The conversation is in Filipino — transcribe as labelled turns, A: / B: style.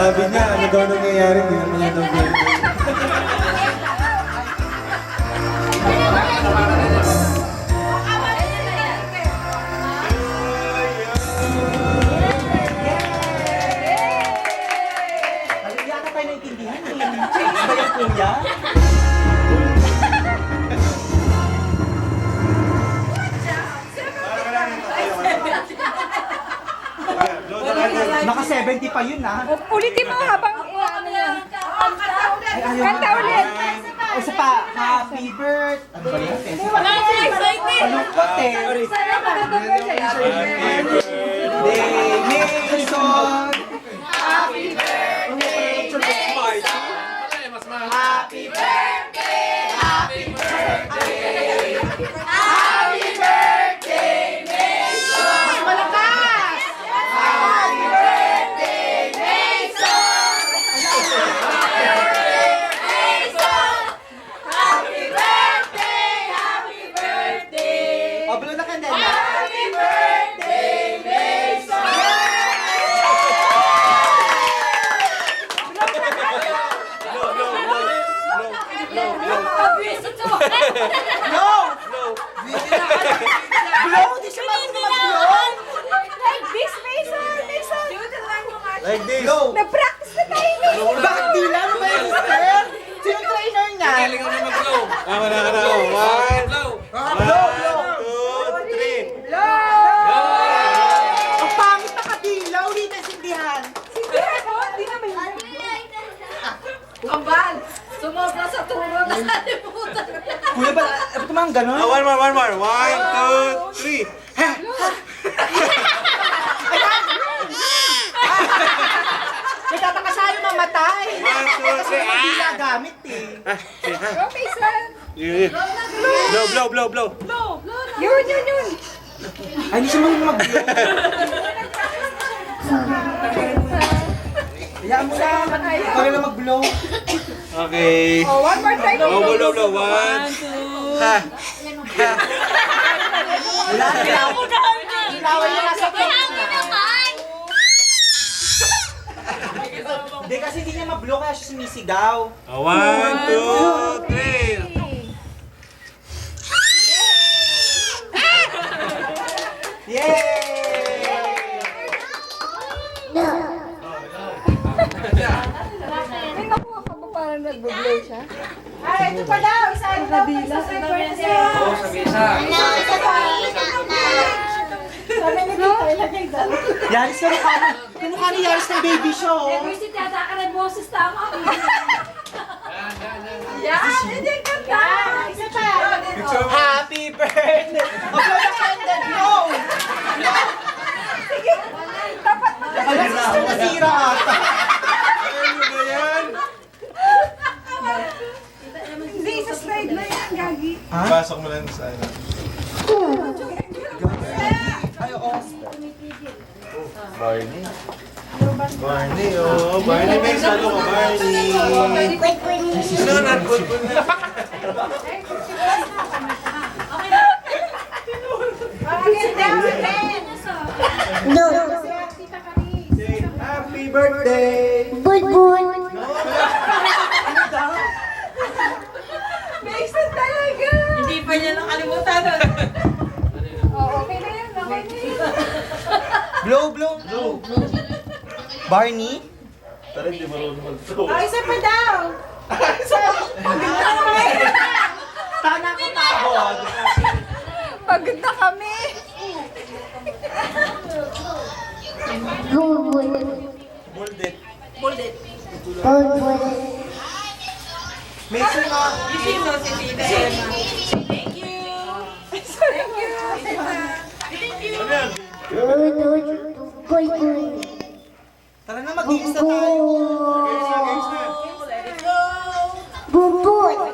A: Sabi niya, ano daw nangyayari, hindi naman niya daw birthday.
B: Yata tayo naintindihan eh. Change ba yung kuya? Naka 70 pa yun ah.
C: Ulitin mo habang ano yan. Kanta ulit.
B: Isa pa, happy birthday. Ano ba yan?
C: Wala siya excited.
B: Malungkot eh.
C: Sana magandang birthday.
B: Happy birthday, Mason! Happy birthday, Mason! Happy birthday! Happy birthday! Happy birthday, Mason! Mas malakas! Happy birthday, Mason! Happy birthday! Happy birthday! O, blow na kandela. Happy birthday, Mason! No! Blow! Di siya marunong mag-blow!
C: Like this, Mason. Mason.
A: Like this.
B: Blow!
C: Nag-practice na tayo, Mason.
B: Bakit di lang? Ano ba yung mister? Sino trainer niya?
A: Tama na ka na. One,
B: Blow! Blow!
A: two, three.
B: Ang pangit na kadila! Ulitin sindihan!
C: Hindi naman yun.
D: Kambal! Sumobra sa turo na sa limutan.
B: Kuya ba? Ano tumang ganon?
A: One more. One, two, three.
B: Nagtataka siya yung mamatay!
A: One, two,
B: Kasi
A: three.
B: hindi nagamit eh.
C: Go, Mason.
A: Blow.
C: Yun.
B: Ay, hindi siya marunong mag-blow. Hayaan mo lang. Ikaw na mag-blow.
A: Okay.
C: Oh, one more time.
A: Blow. One, ha.
B: Wala na. Ilawan niya nasa cake na. Hindi kasi hindi niya ma-blow kaya siya sumisigaw.
A: One, two, three.
C: May nakuha ka ba parang nag-blow siya?
D: Ay, ito pa daw. Isa ito daw. Isa sa birthday. Sabi ni Tita, ilagay daw.
B: Yaris na mukha ni. Yung mukha ni Yaris ng baby show.
D: Kasi tiyata ka na boses tama. Yan, hindi kanta. Isa pa.
B: Happy birthday! Blow na candle! Blow!
C: Sige. Dapat mo.
B: Alam, sister, nasira ata.
A: Ano ba yan?
C: Hindi, sa slide na yan, Gagi.
A: Pasok mo lang sa ano.
B: Ay, oo.
A: Barney. Barney, may salo ko, Barney. Ano, not good na.
B: Happy birthday!
C: Mason talaga.
D: Hindi pa niya nakalimutan.
C: Oh, okay na yan. Okay na yan.
B: Blow! Barney?
A: Tara, hindi marunong mag-throw.
D: Oh, isa pa daw.
B: Tana ko tawag!
C: Pagod na kami.
A: Hold it.
B: Mason na!
D: Sino si Tita Emma? Thank you. Thank you.
A: Ano yan?
B: Tara na, mag-iis na tayo!
A: Games na.
D: Let it go.
E: Bubut!